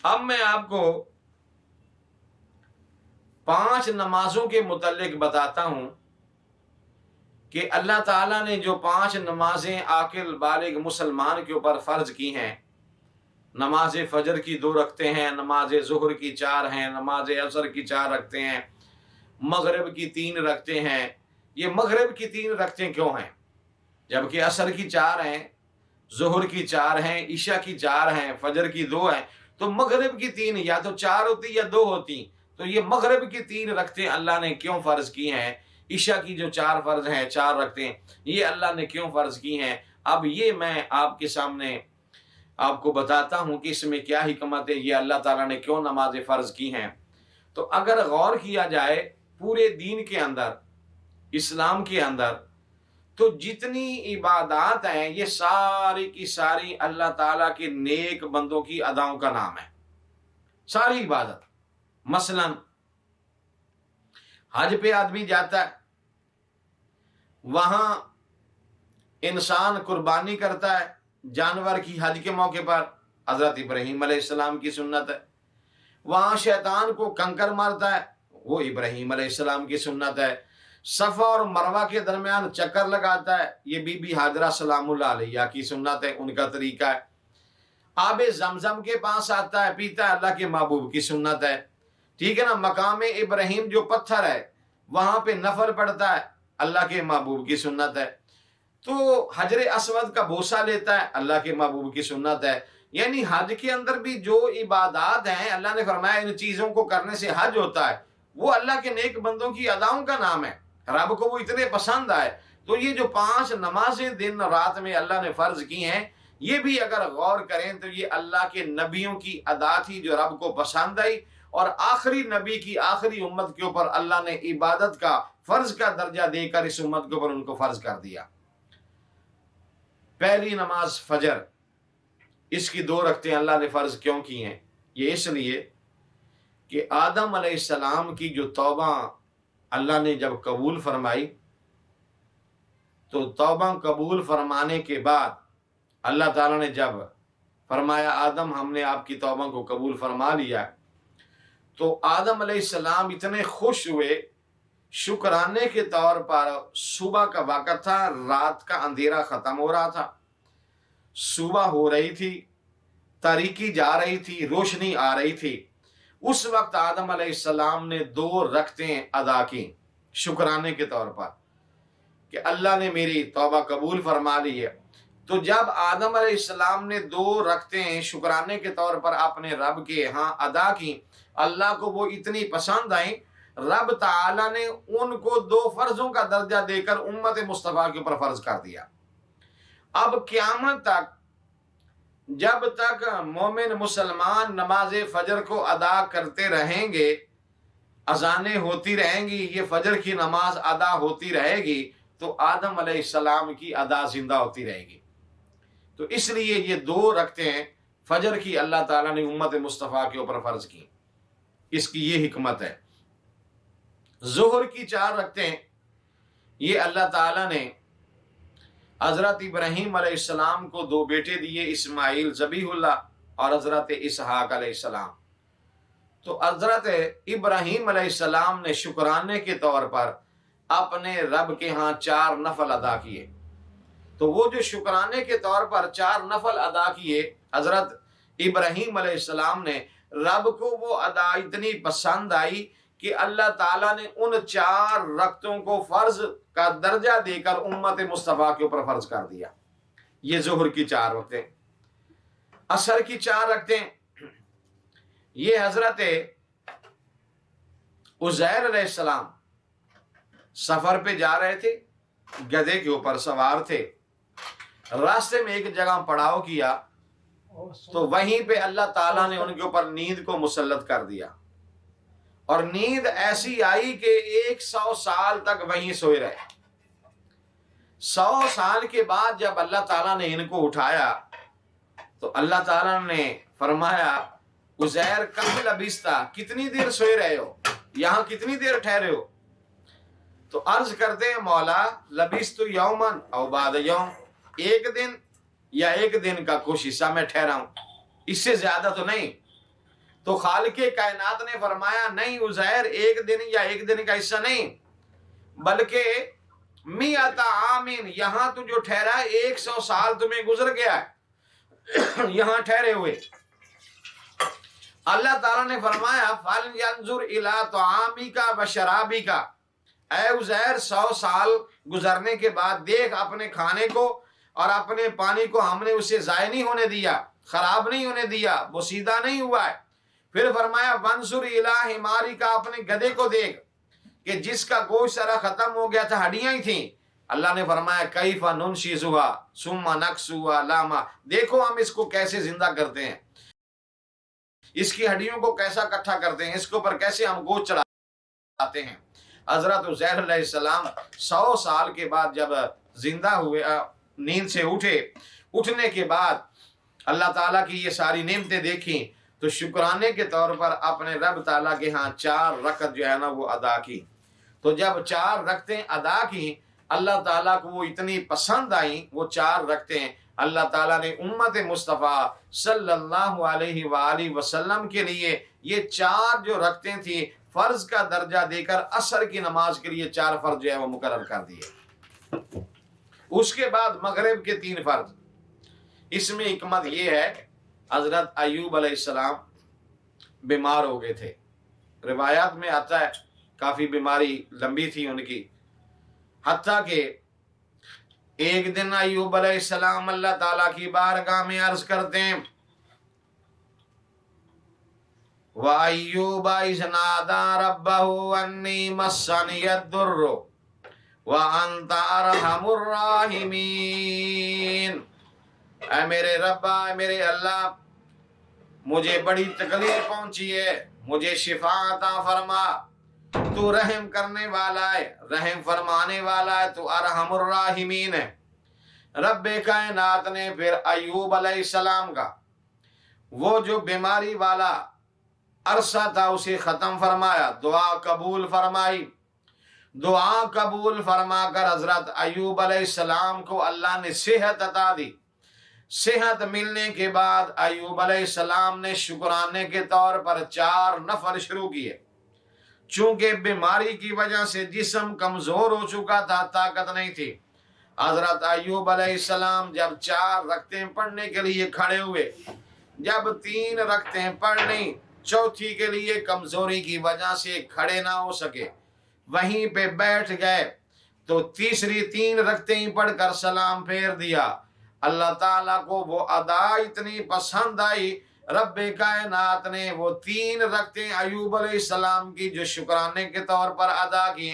اب میں آپ کو 5 نمازوں کے متعلق بتاتا ہوں کہ اللہ تعالیٰ نے جو 5 نمازیں عاقل بالغ مسلمان کے اوپر فرض کی ہیں، نماز فجر کی 2 رکھتے ہیں، نماز ظہر کی 4 ہیں، نماز عصر کی 4 رکھتے ہیں، مغرب کی 3 رکھتے ہیں۔ یہ مغرب کی 3 رکھتے کیوں ہیں جبکہ عصر کی 4 ہیں، ظہر کی 4 ہیں، عشاء کی 4 ہیں، فجر کی 2 ہیں؟ تو مغرب کی 3 یا تو 4 ہوتی یا 2 ہوتی، تو یہ مغرب کی 3 رکھتے اللہ نے کیوں فرض کی ہیں؟ عشاء کی جو 4 فرض ہیں، 4 رکھتے ہیں، یہ اللہ نے کیوں فرض کی ہیں؟ اب یہ میں آپ کے سامنے آپ کو بتاتا ہوں کہ اس میں کیا حکمت ہے، یہ اللہ تعالیٰ نے کیوں نماز فرض کی ہیں۔ تو اگر غور کیا جائے پورے دین کے اندر، اسلام کے اندر، تو جتنی عبادات ہیں یہ ساری کی ساری اللہ تعالیٰ کے نیک بندوں کی اداؤں کا نام ہے، ساری عبادت۔ مثلا حج پہ آدمی جاتا ہے، وہاں انسان قربانی کرتا ہے جانور کی، حج کے موقع پر حضرت ابراہیم علیہ السلام کی سنت ہے۔ وہاں شیطان کو کنکر مارتا ہے، وہ ابراہیم علیہ السلام کی سنت ہے۔ صفا اور مروہ کے درمیان چکر لگاتا ہے، یہ بی بی حاجرہ سلام اللہ علیہا کی سنت ہے، ان کا طریقہ ہے۔ آب زمزم کے پاس آتا ہے، پیتا ہے، اللہ کے محبوب کی سنت ہے، ٹھیک ہے نا۔ مقام ابراہیم جو پتھر ہے وہاں پہ نفل پڑتا ہے، اللہ کے محبوب کی سنت ہے۔ تو حجر اسود کا بوسہ لیتا ہے، اللہ کے محبوب کی سنت ہے۔ یعنی حج کے اندر بھی جو عبادات ہیں اللہ نے فرمایا ان چیزوں کو کرنے سے حج ہوتا ہے، وہ اللہ کے نیک بندوں کی اداؤں کا نام ہے، رب کو وہ اتنے پسند آئے۔ تو یہ جو 5 نمازیں دن رات میں اللہ نے فرض کی ہیں، یہ بھی اگر غور کریں تو یہ اللہ کے نبیوں کی ادا تھی جو رب کو پسند آئی، اور آخری نبی کی آخری امت کے اوپر اللہ نے عبادت کا فرض کا درجہ دے کر اس امت کے اوپر ان کو فرض کر دیا۔ پہلی نماز فجر، اس کی 2 رکعتیں اللہ نے فرض کیوں کی ہیں؟ یہ اس لیے کہ آدم علیہ السلام کی جو توبہ اللہ نے جب قبول فرمائی، تو توبہ قبول فرمانے کے بعد اللہ تعالیٰ نے جب فرمایا آدم ہم نے آپ کی توبہ کو قبول فرما لیا، تو آدم علیہ السلام اتنے خوش ہوئے، شکرانے کے طور پر صبح کا وقت تھا، رات کا اندھیرا ختم ہو رہا تھا، صبح ہو رہی تھی، تاریکی جا رہی تھی، روشنی آ رہی تھی۔ اس وقت آدم علیہ السلام نے 2 رکعتیں ادا کی شکرانے کے طور پر کہ اللہ نے میری توبہ قبول فرما لی ہے۔ تو جب آدم علیہ السلام نے 2 رکعتیں شکرانے کے طور پر اپنے رب کے ہاں ادا کی، اللہ کو وہ اتنی پسند آئیں، رب تعالیٰ نے ان کو 2 فرضوں کا درجہ دے کر امت مصطفیٰ کے اوپر فرض کر دیا۔ اب قیامت تک جب تک مومن مسلمان نماز فجر کو ادا کرتے رہیں گے، اذانیں ہوتی رہیں گی، یہ فجر کی نماز ادا ہوتی رہے گی، تو آدم علیہ السلام کی ادا زندہ ہوتی رہے گی۔ تو اس لیے یہ 2 رکعتیں فجر کی اللہ تعالیٰ نے امت مصطفیٰ کے اوپر فرض کی، اس کی یہ حکمت ہے۔ ظہر کی 4 رکعتیں یہ اللہ تعالیٰ نے حضرت ابراہیم علیہ السلام کو 2 بیٹے دیے، اسماعیل ذبیح اللہ اور حضرت اسحاق علیہ السلام۔ تو حضرت ابراہیم علیہ السلام نے شکرانے کے طور پر اپنے رب کے ہاں 4 نفل ادا کیے۔ تو وہ جو شکرانے کے طور پر 4 نفل ادا کیے، حضرت ابراہیم علیہ السلام نے، رب کو وہ ادا اتنی پسند آئی کہ اللہ تعالیٰ نے ان 4 رکعتوں کو فرض کا درجہ دے کر امت مصطفیٰ کے اوپر فرض کر دیا۔ یہ ظہر کی 4 رکعتیں۔ عصر کی 4 رکعتیں یہ حضرت عزیر علیہ السلام سفر پہ جا رہے تھے، گدھے کے اوپر سوار تھے، راستے میں ایک جگہ پڑاؤ کیا، تو وہیں پہ اللہ تعالیٰ نے ان کے اوپر نیند کو مسلط کر دیا، اور نیند ایسی آئی کہ 100 سال تک وہیں سوئے رہے۔ 100 سال کے بعد جب اللہ تعالیٰ نے ان کو اٹھایا تو اللہ تعالیٰ نے فرمایا عزیر کم لبثتا، کتنی دیر سوئے رہے ہو، یہاں کتنی دیر ٹھہرے ہو؟ تو عرض کرتے ہیں مولا لبثت یومن او بعد یوم، 1 دن یا 1 دن کا کچھ حصہ میں ٹھہرا ہوں، اس سے زیادہ تو نہیں۔ تو خالق کائنات نے فرمایا نہیں عزیر ایک دن یا ایک دن کا حصہ نہیں، بلکہ میت عامن، یہاں تو جو ٹھہرا ہے 100 سال تمہیں گزر گیا ہے یہاں ٹھہرے ہوئے۔ اللہ تعالیٰ نے فرمایا فَلْيَنْظُرْ إِلَىٰ طَعَامِكَ وَشَرَابِكَ، اے عزیر 100 سال گزرنے کے بعد دیکھ اپنے کھانے کو اور اپنے پانی کو، ہم نے اسے ضائع نہیں ہونے دیا، خراب نہیں ہونے دیا، بوسیدہ نہیں ہوا ہے۔ پھر فرمایا وَانْظُرْ إِلَىٰ حِمَارِكَ، اپنے گدھے کو دیکھ کہ جس کا گوشت سارا ختم ہو گیا تھا، ہڈیاں ہی تھیں۔ اللہ نے فرمایا کیف ننشزها ثم نکسوها لاما، دیکھو ہم اس کو کیسے زندہ کرتے ہیں، اس کی ہڈیوں کو کیسا اکٹھا کرتے ہیں، اس کے اوپر کیسے ہم گوشت چڑھاتے ہیں۔ حضرت عزیر علیہ السلام 100 سال کے بعد جب زندہ ہوئے، نیند سے اٹھنے کے بعد اللہ تعالیٰ کی یہ ساری نعمتیں دیکھیں تو شکرانے کے طور پر اپنے رب تعالیٰ کے ہاں 4 رکعت جو ہے نا وہ ادا کی۔ تو جب 4 رکعتیں ادا کی اللہ تعالیٰ کو وہ اتنی پسند آئیں، وہ 4 رکعتیں اللہ تعالیٰ نے امت مصطفیٰ صلی اللہ علیہ وآلہ وسلم کے لیے یہ 4 جو رکعتیں تھیں فرض کا درجہ دے کر عصر کی نماز کے لیے 4 فرض جو ہے وہ مقرر کر دیے۔ اس کے بعد مغرب کے 3 فرض۔ اس میں حکمت یہ ہے حضرت ایوب علیہ السلام بیمار ہو گئے تھے، روایات میں آتا ہے کافی بیماری لمبی تھی ان کی، حتیٰ کہ ایک دن ایوب علیہ السلام اللہ تعالیٰ کی بارگاہ میں عرض کرتے ہیں وَأَيُّوبَ إِذْ نَادَىٰ رَبَّهُ أَنِّي مَسَّنِيَ الضُّرُّ وَأَنْتَ أَرْحَمُ الرَّاحِمِينَ، اے میرے ربا، اے میرے اللہ، مجھے بڑی تکلیف پہنچی ہے، مجھے شفا عطا فرما، تو رحم کرنے والا ہے، رحم فرمانے والا ہے، تو ارحم الراحمین ہے۔ رب کائنات نے پھر ایوب علیہ السلام کا وہ جو بیماری والا عرصہ تھا اسے ختم فرمایا، دعا قبول فرمائی، دعا قبول فرما کر حضرت ایوب علیہ السلام کو اللہ نے صحت عطا دی۔ صحت ملنے کے بعد ایوب علیہ السلام نے شکرانے کے طور پر 4 نفل شروع کیے۔ چونکہ بیماری کی وجہ سے جسم کمزور ہو چکا تھا، طاقت نہیں تھی، حضرت ایوب علیہ السلام جب 4 رکعتیں پڑھنے کے لیے کھڑے ہوئے، جب 3 رکعتیں پڑھ لیں، چوتھی کے لیے کمزوری کی وجہ سے کھڑے نہ ہو سکے، وہیں پہ بیٹھ گئے، تو تیسری 3 رکعتیں پڑھ کر سلام پھیر دیا۔ اللہ تعالیٰ کو وہ ادا اتنی پسند آئی، رب کائنات نے وہ 3 رکعتیں ایوب علیہ السلام کی جو شکرانے کے طور پر ادا کی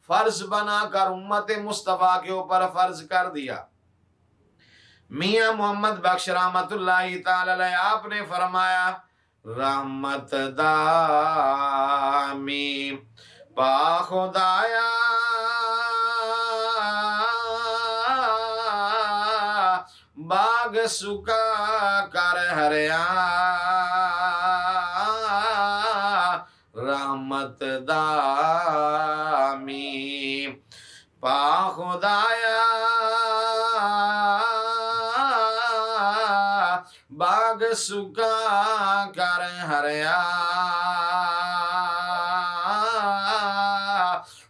فرض بنا کر امت مصطفیٰ کے اوپر فرض کر دیا۔ میاں محمد بخش رحمت اللہ تعالی علیہ آپ نے فرمایا رحمت دامی پا خدایا باغ سکا کر ہریا، رحمت دامی پا خدایا باغ سکا کر ہریا،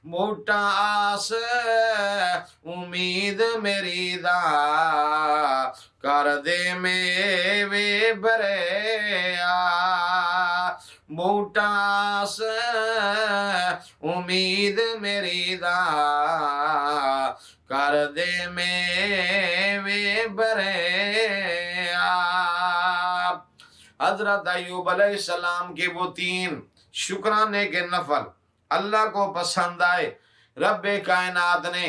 موٹا آس امید میری دا کر دے میوے بریا، موٹا آس امید میری دا کر دے میوے بریا۔ حضرت ایوب علیہ السلام کے وہ 3 شکرانے کے نفل اللہ کو پسند آئے، رب کائنات نے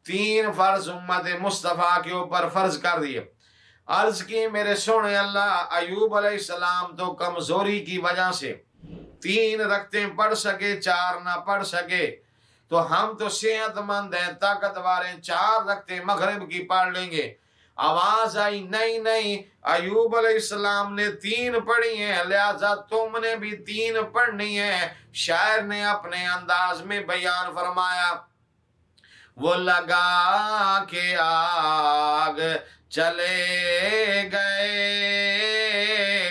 3 فرض امت مصطفیٰ کے اوپر فرض کر دیے۔ عرض کی میرے سونے اللہ، ایوب علیہ السلام تو کمزوری کی وجہ سے 3 رکعتیں پڑھ سکے، 4 نہ پڑھ سکے، تو ہم تو صحت مند ہیں، طاقتور ہیں، 4 رکعتیں مغرب کی پڑھ لیں گے۔ آواز آئی نہیں ایوب علیہ السلام نے 3 پڑھی ہیں، لہذا تم نے بھی 3 پڑھنی ہیں۔ شاعر نے اپنے انداز میں بیان فرمایا وہ لگا کے آگ چلے گئے